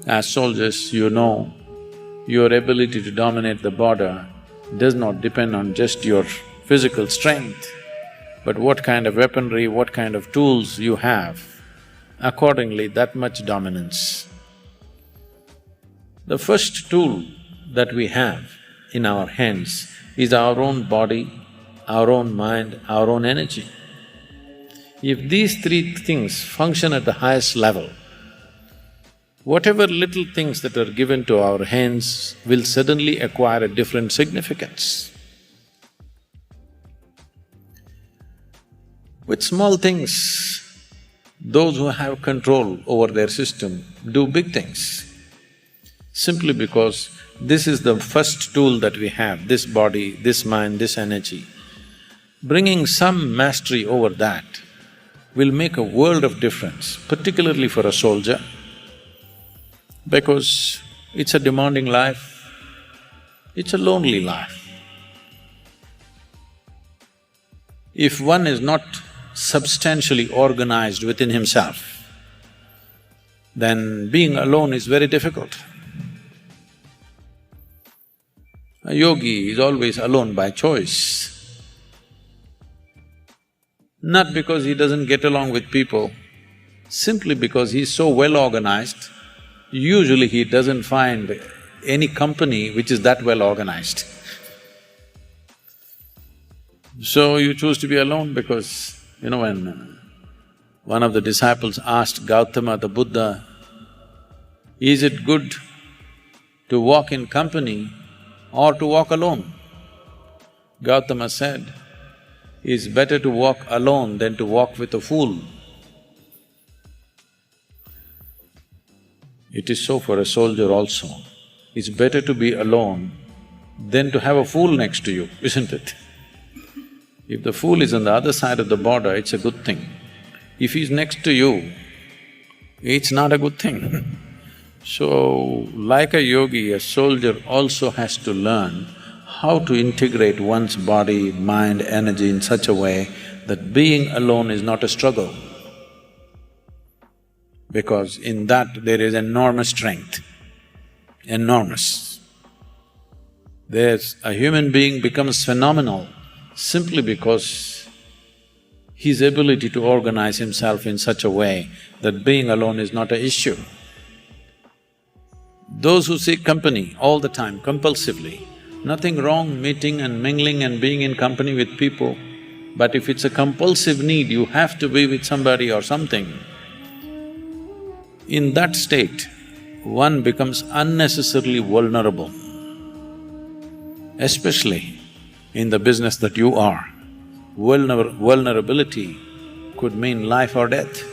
As soldiers, you know, your ability to dominate the border does not depend on just your physical strength, but what kind of weaponry, what kind of tools you have, accordingly that much dominance. The first tool that we have in our hands is our own body, our own mind, our own energy. If these three things function at the highest level, whatever little things that are given to our hands will suddenly acquire a different significance. With small things, those who have control over their system do big things. Simply because this is the first tool that we have, this body, this mind, this energy. Bringing some mastery over that will make a world of difference, particularly for a soldier, because it's a demanding life, it's a lonely life. If one is not substantially organized within himself, then being alone is very difficult. A yogi is always alone by choice. Not because he doesn't get along with people, simply because he's so well organized, usually he doesn't find any company which is that well organized. So you choose to be alone because, when one of the disciples asked Gautama the Buddha, is it good to walk in company or to walk alone? Gautama said, it's better to walk alone than to walk with a fool. It is so for a soldier also. It's better to be alone than to have a fool next to you, isn't it? If the fool is on the other side of the border, it's a good thing. If he's next to you, it's not a good thing. So, like a yogi, a soldier also has to learn how to integrate one's body, mind, energy in such a way that being alone is not a struggle. Because in that there is enormous strength, enormous. A human being becomes phenomenal simply because his ability to organize himself in such a way that being alone is not an issue. Those who seek company all the time, compulsively, nothing wrong meeting and mingling and being in company with people, but if it's a compulsive need, you have to be with somebody or something, in that state, one becomes unnecessarily vulnerable, especially in the business that you are. Vulnerability could mean life or death.